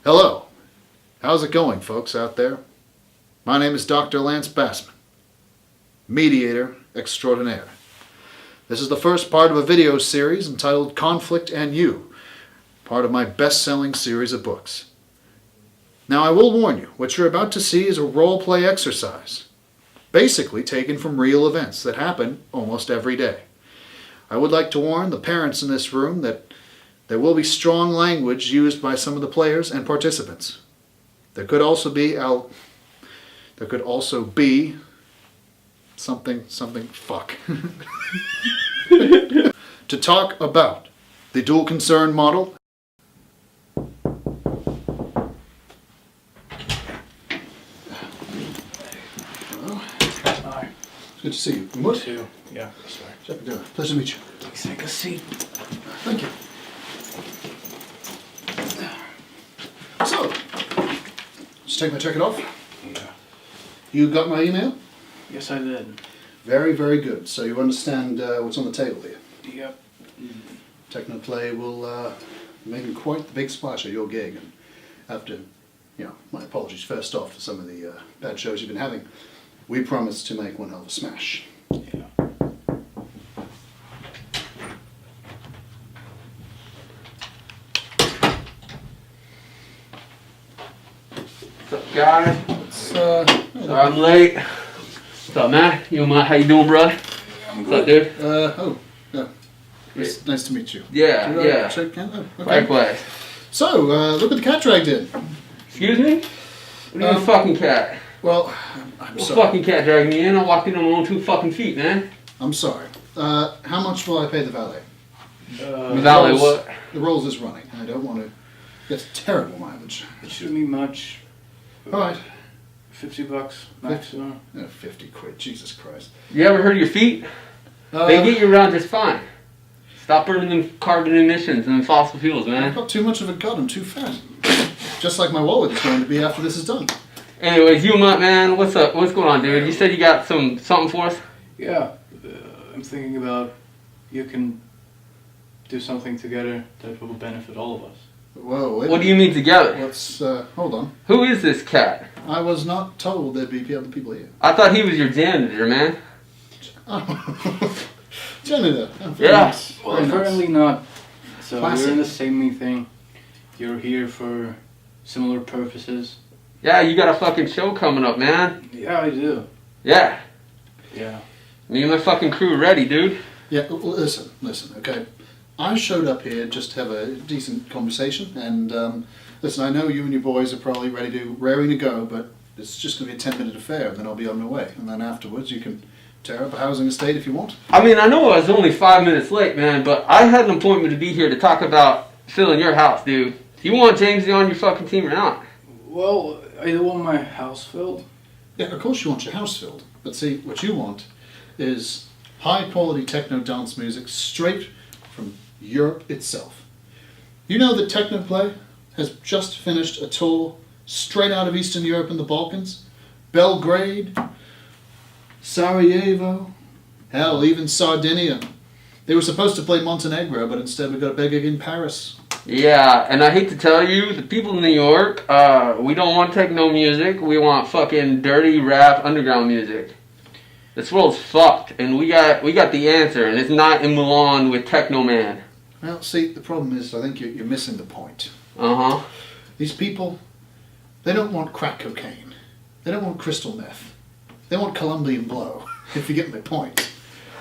Hello. How's it going, folks out there? My name is Dr. Lance Bassman, mediator extraordinaire. This is the first part of a video series entitled Conflict and You, part of my best-selling series of books. Now, I will warn you, what you're about to see is a role-play exercise, basically taken from real events that happen almost every day. I would like to warn the parents in this room that there will be strong language used by some of the players and participants. There could also be something fuck. To talk about the dual concern model. Hi. Good to see you. You too. Yeah, sorry. Pleasure to meet you. Please take a seat. Thank you. So, just take my jacket off. Yeah. You got my email? Yes, I did. Very, very good. So you understand what's on the table here. Yep. Technoplay will make quite the big splash at your gig. And after, my apologies first off for some of the bad shows you've been having, we promise to make one hell of a smash. Yeah. What's up, guys? It's, I'm late. What's up, man? How you doing, bro? I'm What's up, dude? yeah. It's nice to meet you. Yeah, Do you yeah. shake hand? Oh, okay. Likewise. So, look what the cat dragged in. Excuse me? What do you mean, fucking cat? Well, I'm What sorry. fucking cat dragged me in? I walked in on my own 2 fucking feet, man. I'm sorry. How much will I pay the valet? Valet Rolls- what? The Rolls is running. I don't want to get terrible mileage. It shouldn't be much. All right. $50 maximum. 50 quid. Jesus Christ. You ever heard of your feet? They get you around just fine. Stop burning them carbon emissions and fossil fuels, I've man. got too much of a gut. I'm too fat. Just like my wallet is going to be after this is done. Anyways, man, what's up? What's going on, dude? You said you got something for us? Yeah. I'm thinking about you can do something together that will benefit all of us. Whoa. Wait. What do you mean together? Let's, hold on. Who is this cat? I was not told there'd be other people here. I thought he was your janitor, man. Oh. Janitor. Oh, very Yeah. nice. Well, Very nice. apparently not. So Classic. we're in the same thing. You're here for similar purposes. Yeah, you got a fucking show coming up, man. Yeah, I do. Yeah. Yeah. Me and my fucking crew ready, dude. Yeah, listen, okay. I showed up here just to have a decent conversation, and listen, I know you and your boys are probably raring to go, but it's just going to be a 10-minute affair, and then I'll be on my way. And then afterwards, you can tear up a housing estate if you want. I mean, I know I was only 5 minutes late, man, but I had an appointment to be here to talk about filling your house, dude. Do you want Jamesy on your fucking team or not? Well, I don't want my house filled. Yeah, of course you want your house filled, but see, what you want is high-quality techno dance music straight from Europe itself. You know that Technoplay has just finished a tour straight out of Eastern Europe and the Balkans? Belgrade, Sarajevo, hell, even Sardinia. They were supposed to play Montenegro, but instead we got a big gig in Paris. Yeah, and I hate to tell you, the people in New York, we don't want techno music. We want fucking dirty rap underground music. This world's fucked, and we got the answer, and it's not in Milan with Techno Man. Well, see, the problem is I think you're missing the point. Uh-huh. These people, they don't want crack cocaine. They don't want crystal meth. They want Colombian blow, if you get my point.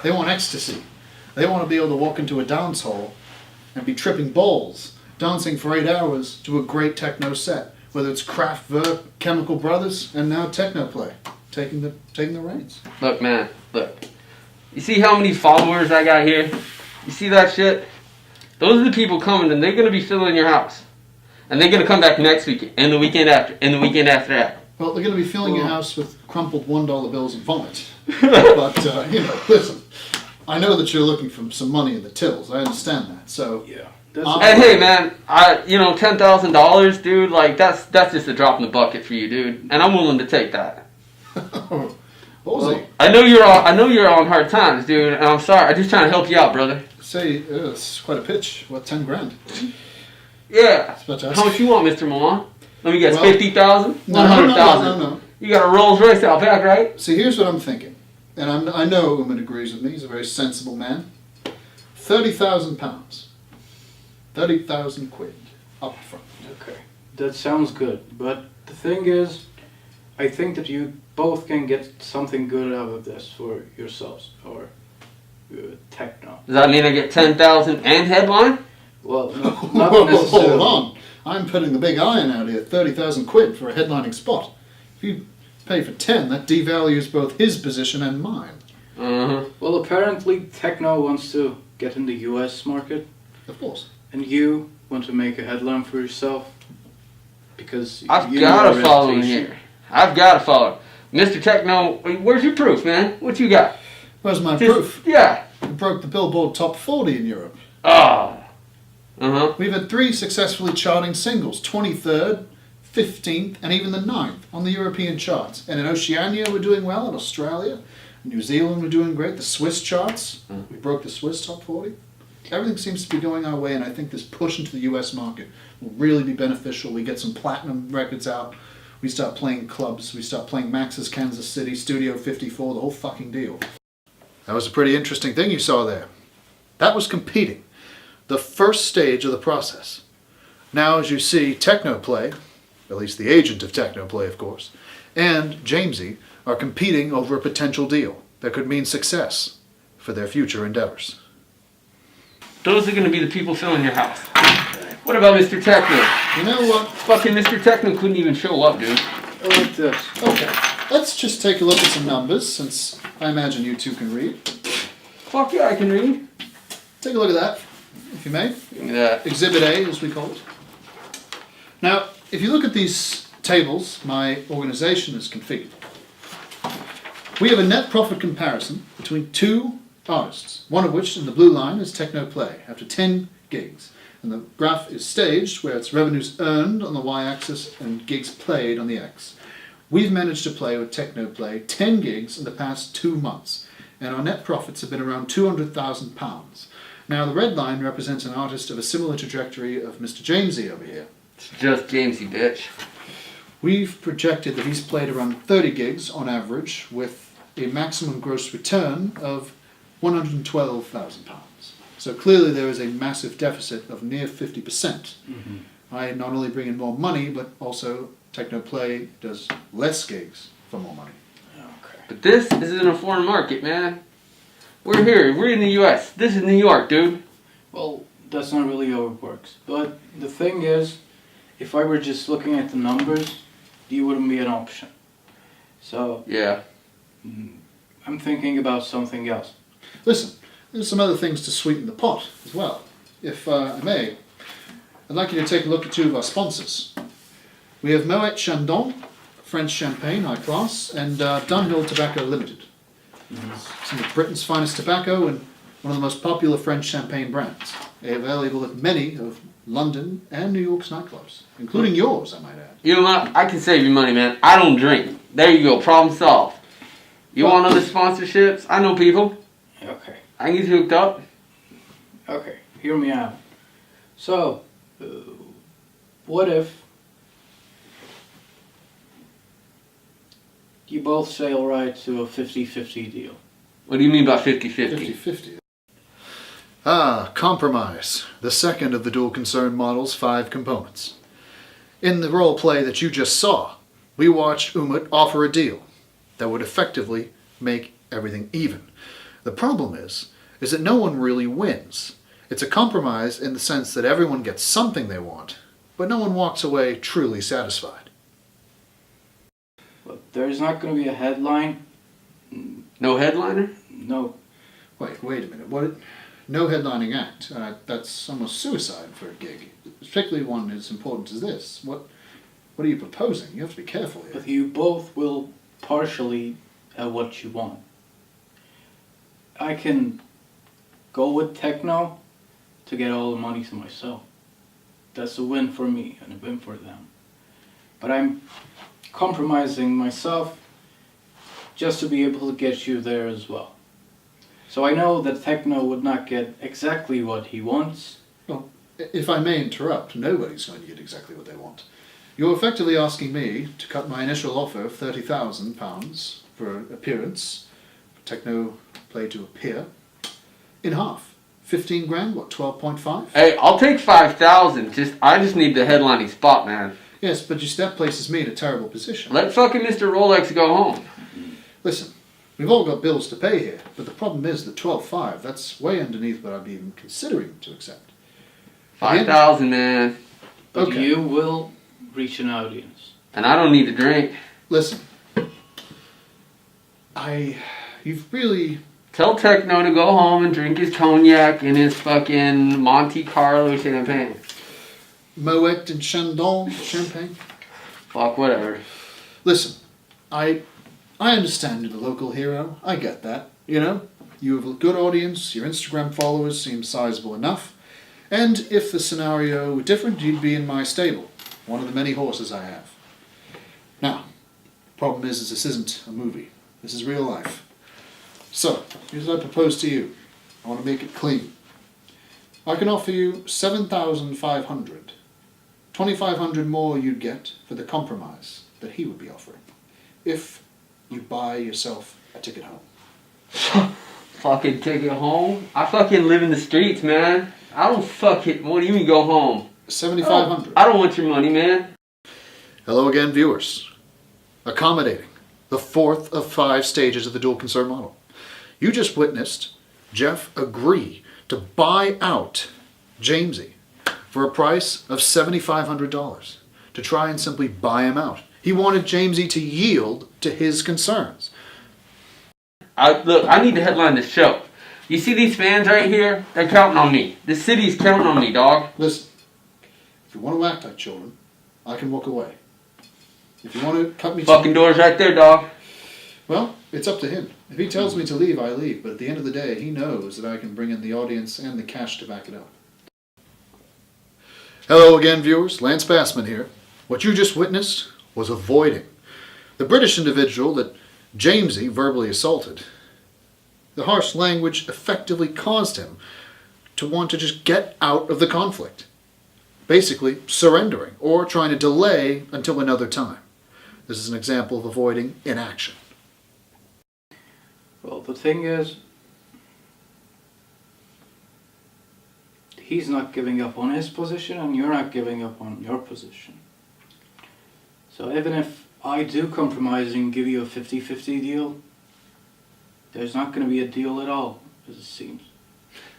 They want ecstasy. They want to be able to walk into a dance hall and be tripping balls, dancing for 8 hours to a great techno set, whether it's Kraftwerk, Chemical Brothers, and now Technoplay, taking the reins. Look, man, look. You see how many followers I got here? You see that shit? Those are the people coming, and they're going to be filling your house. And they're going to come back next weekend, and the weekend after, and the weekend after that. Well, they're going to be filling your house with crumpled $1 bills and vomit. But, listen, I know that you're looking for some money in the tills. I understand that, so... Yeah. And hey, man, $10,000, dude, like, that's just a drop in the bucket for you, dude. And I'm willing to take that. What was it? I know you're on hard times, dude, and I'm sorry. I'm just trying to help you out, brother. Say, it's quite a pitch. What, 10 grand? Yeah. It's fantastic. How much you want, Mr. Milan? Let me guess, Well, 50,000? No, 100,000? no. You got a Rolls Royce out back, right? See, here's what I'm thinking. And I know Umid agrees with me. He's a very sensible man. £30,000. 30,000 quid up front. Okay, that sounds good. But the thing is, I think that you both can get something good out of this for yourselves, or techno. Does that mean I get 10,000 and headline? Well, not necessarily. Hold on. I'm putting the big iron out here. 30,000 quid for a headlining spot. If you pay for 10, that devalues both his position and mine. Well, apparently techno wants to get in the US market, Of course. and you want to make a headline for yourself because I've you got know to a follow him reputation. here. I've got to follow. Mr. Techno, where's your proof, man? What you got? Where's my proof? Yeah. We broke the Billboard Top 40 in Europe. Oh. We've had 3 successfully charting singles, 23rd, 15th, and even the 9th on the European charts. And in Oceania, we're doing well. In Australia, New Zealand, we're doing great. The Swiss charts, we broke the Swiss Top 40. Everything seems to be going our way, and I think this push into the US market will really be beneficial. We get some platinum records out. We start playing clubs. We start playing Max's Kansas City, Studio 54, the whole fucking deal. That was a pretty interesting thing you saw there. That was competing. The first stage of the process. Now, as you see, Technoplay, at least the agent of Technoplay, of course, and Jamesy are competing over a potential deal that could mean success for their future endeavors. Those are going to be the people filling your house. What about Mr. Techno? You know what? Fucking Mr. Techno couldn't even show up, dude. I like this. Okay, let's just take a look at some numbers, since I imagine you two can read. Fuck yeah, I can read. Take a look at that, if you may. Give me that. Exhibit A, as we call it. Now, if you look at these tables my organization has configured, we have a net profit comparison between 2 artists, one of which, in the blue line, is Technoplay, after 10 gigs. And the graph is staged, where it's revenues earned on the y-axis and gigs played on the x. We've managed to play with Technoplay 10 gigs in the past 2 months, and our net profits have been around £200,000. Now, the red line represents an artist of a similar trajectory of Mr. Jamesy over here. It's just Jamesy, bitch. We've projected that he's played around 30 gigs on average, with a maximum gross return of £112,000. So clearly there is a massive deficit of near 50%. I not only bring in more money, but also Technoplay does less gigs for more money. Okay. But this isn't a foreign market, man. We're here. We're in the U.S. This is New York, dude. Well, that's not really how it works. But the thing is, if I were just looking at the numbers, you wouldn't be an option. So Yeah. I'm thinking about something else. Listen, there's some other things to sweeten the pot as well. If I may, I'd like you to take a look at 2 of our sponsors. We have Moet Chandon, French champagne, high class, and Dunhill Tobacco Limited. Some of Britain's finest tobacco and one of the most popular French champagne brands. They are available at many of London and New York's nightclubs, including yours, I might add. You know what? I can save you money, man. I don't drink. There you go. Problem solved. You want other sponsorships? I know people. Okay. I can get you hooked up. Okay, hear me out. So, what if you both say alright to a 50-50 deal? What do you mean by 50-50? 50-50. Ah, compromise. The second of the dual concern model's 5 components. In the role play that you just saw, we watched Umut offer a deal that would effectively make everything even. The problem is that no one really wins. It's a compromise in the sense that everyone gets something they want, but no one walks away truly satisfied. But there's not going to be a headline. No headliner? No. Wait a minute. What? No headlining act. That's almost suicide for a gig, particularly one as important as this. What are you proposing? You have to be careful here. But you both will partially have what you want. I can go with techno to get all the money to myself. That's a win for me and a win for them. But I'm compromising myself just to be able to get you there as well. So I know that techno would not get exactly what he wants, Well, if I may interrupt, nobody's going to get exactly what they want. You're effectively asking me to cut my initial offer of £30,000 for appearance, for techno play to appear, in half. 15 grand, what, 12.5? Hey, I'll take 5,000. I just need the headlining spot, man. Yes, but that places me in a terrible position. Let fucking Mr. Rolex go home. Listen, we've all got bills to pay here, but the problem is that 12.5, that's way underneath what I'd be even considering to accept. 5,000, man. But Okay. you will reach an audience. And I don't need a drink. Listen, you've really... Tell Techno to go home and drink his cognac and his fucking Monte Carlo champagne. Moet and Chandon champagne. Fuck, whatever. Listen, I understand you're the local hero. I get that. You know, you have a good audience. Your Instagram followers seem sizable enough. And if the scenario were different, you'd be in my stable. One of the many horses I have. Now, the problem is this isn't a movie. This is real life. So, here's what I propose to you. I want to make it clean. I can offer you 7,500. 2,500 more you'd get for the compromise that he would be offering. If you buy yourself a ticket home. Fucking ticket home? I fucking live in the streets, man. I don't fucking... What do you mean go home? 7,500. I don't want your money, man. Hello again, viewers. Accommodating. The fourth of 5 stages of the dual concern model. You just witnessed Jeff agree to buy out Jamesy for a price of $7,500 to try and simply buy him out. He wanted Jamesy to yield to his concerns. Look, I need to headline this show. You see these fans right here? They're counting on me. The city's counting on me, dog. Listen, if you want to act like children, I can walk away. If you want to cut me... Fucking door's right there, dog. Well, it's up to him. If he tells me to leave, I leave. But at the end of the day, he knows that I can bring in the audience and the cash to back it up. Hello again, viewers. Lance Bassman here. What you just witnessed was avoiding. The British individual that Jamesy verbally assaulted. The harsh language effectively caused him to want to just get out of the conflict. Basically, surrendering or trying to delay until another time. This is an example of avoiding inaction. Well, the thing is, he's not giving up on his position and you're not giving up on your position. So even if I do compromise and give you a 50-50 deal, there's not going to be a deal at all, as it seems.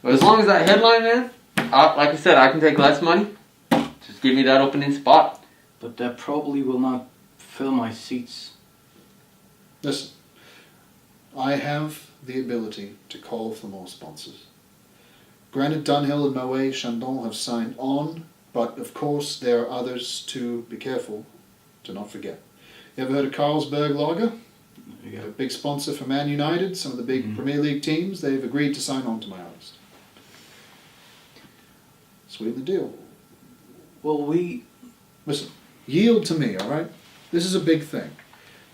But as long as that headline, man, like I said, I can take less money. Just give me that opening spot. But that probably will not fill my seats. Listen, I have the ability to call for more sponsors. Granted, Dunhill and Moet Chandon have signed on, but of course there are others to be careful to not forget. You ever heard of Carlsberg Lager? Yeah. A big sponsor for Man United, some of the big Premier League teams, they've agreed to sign on to my list. Sweeten the deal. Well, Listen, yield to me, alright? This is a big thing.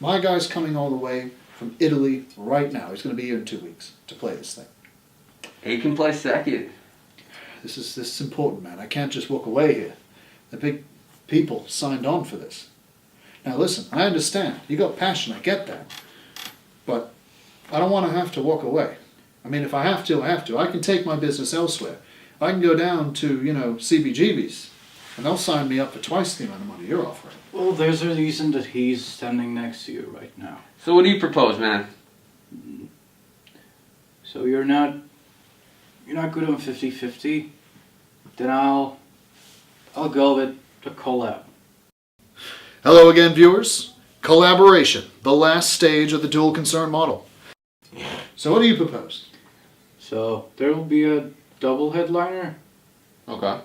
My guy's coming all the way from Italy right now. He's going to be here in 2 weeks to play this thing. He can play second. This is important, man. I can't just walk away here. The big people signed on for this. Now listen, I understand. You got passion, I get that. But I don't want to have to walk away. I mean, if I have to, I have to. I can take my business elsewhere. I can go down to, CBGB's, and they'll sign me up for twice the amount of money you're offering. well, there's a reason that he's standing next to you right now. So what do you propose, man? So you're not good on 50-50, then I'll go with a collab. Hello again, viewers. Collaboration, the last stage of the dual concern model. So what do you propose? So there will be a double headliner, Okay.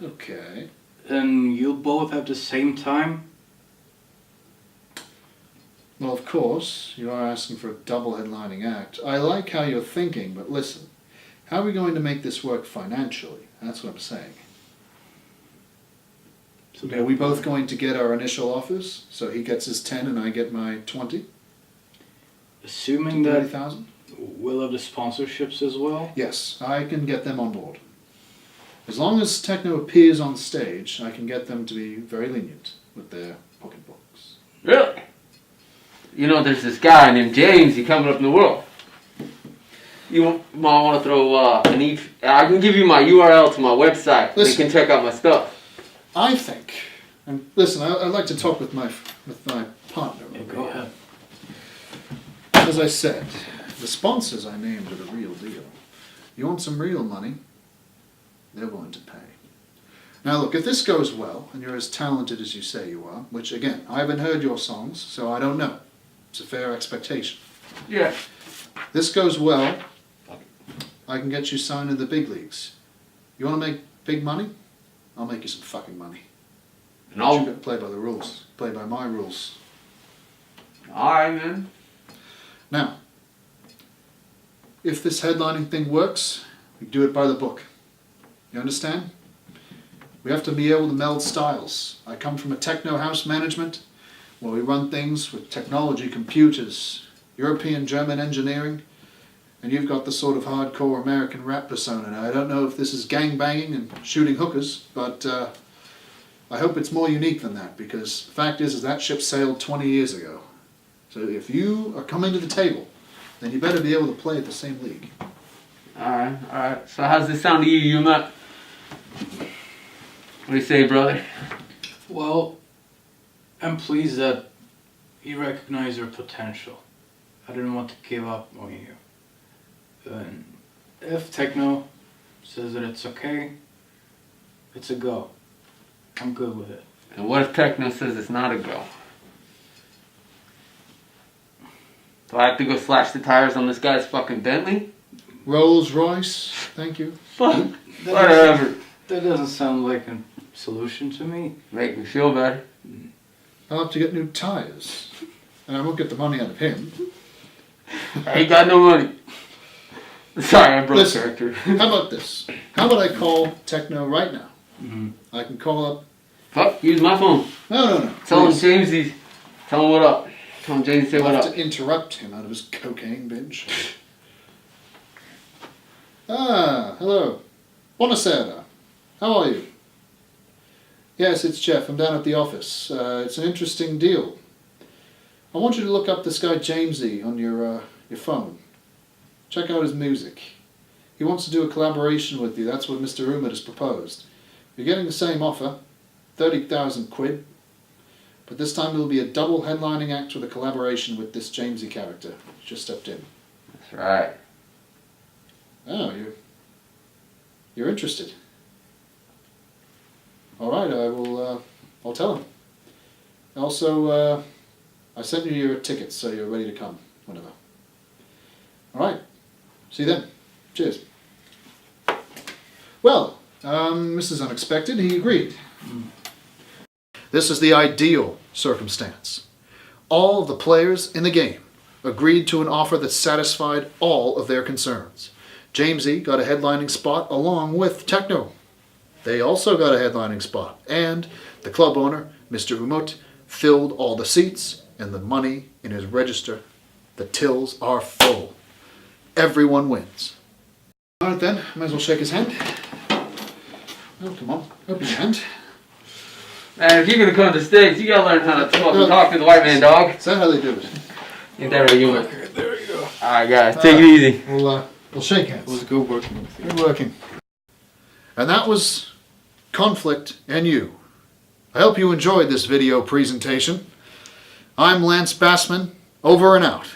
Okay. and you'll both have the same time. Well, of course, you are asking for a double headlining act. I like how you're thinking, but listen. How are we going to make this work financially? That's what I'm saying. So Are we both going to get our initial offers? So he gets his 10 and I get my 20? assuming that 30,000? we'll have the sponsorships as well. Yes, I can get them on board. As long as techno appears on stage, I can get them to be very lenient with their pocketbooks. Really? You know, there's this guy named James. He coming up in the world. You might want to throw I can give you my URL to my website. Listen. You can check out my stuff. I think, and listen, I'd like to talk with my partner. Yeah, go ahead. As I said, the sponsors I named are the real deal. You want some real money, they're willing to pay. Now look, if this goes well, and you're as talented as you say you are, which again, I haven't heard your songs, so I don't know. It's a fair expectation. Yeah. This goes well, I can get you signed in the big leagues. You want to make big money? I'll make you some fucking money. And But I'll... you gotta play by the rules. Play by my rules. Alright, man. Now, if this headlining thing works, we do it by the book. You understand? We have to be able to meld styles. I come from a techno house management where we run things with technology, computers, European, German engineering, and you've got the sort of hardcore American rap persona. Now, I don't know if this is gangbanging and shooting hookers, but I hope it's more unique than that, because the fact is that ship sailed 20 years ago. So if you are coming to the table, then you better be able to play at the same league. Alright. So how's this sound to you, Yuma? What do you say, brother? Well, I'm pleased that you recognize your potential. I didn't want to give up on you. And if techno says that it's okay, it's a go. I'm good with it. And what if techno says it's not a go? Do I have to go slash the tires on this guy's fucking Bentley? Rolls Royce, thank you. Fuck. Whatever. That doesn't sound like a solution to me. Make me feel better. I'll have to get new tires. And I won't get the money out of him. I ain't got no money. Sorry, I broke Listen, character. How about this? How about I call techno right now? Mm-hmm. I can call up... Fuck, use my phone. No. Tell him please. Jamesy. Tell him what up. Tell him Jamesy say I'll what have up. to interrupt him out of his cocaine binge. Hello. Buonasera. How are you? Yes, it's Jeff. I'm down at the office. It's an interesting deal. I want you to look up this guy Jamesy on your phone. Check out his music. He wants to do a collaboration with you. That's what Mr. Umid has proposed. You're getting the same offer, 30,000 quid. But this time it'll be a double headlining act with a collaboration with this Jamesy character who just stepped in. That's right. Oh, you're interested. All right, I'll tell him. Also, I sent you your tickets, so you're ready to come whenever. All right, see you then. Cheers. Well, this is unexpected. He agreed. This is the ideal circumstance. All of the players in the game agreed to an offer that satisfied all of their concerns. Jamesy got a headlining spot along with Techno. They also got a headlining spot, and the club owner, Mr. Umut, filled all the seats and the money in his register. The tills are full. Everyone wins. All right then, might as well shake his hand. Oh, come on, open your hand. Man, if you're gonna come to the States, you gotta learn how to talk to the white man, dog. Is that how they do it? Ain't that right, Yuma? Okay, there you go. Alright, guys, take it easy. We'll shake hands. It was good working with you. Good working. And that was Conflict and You. I hope you enjoyed this video presentation. I'm Lance Bassman, over and out.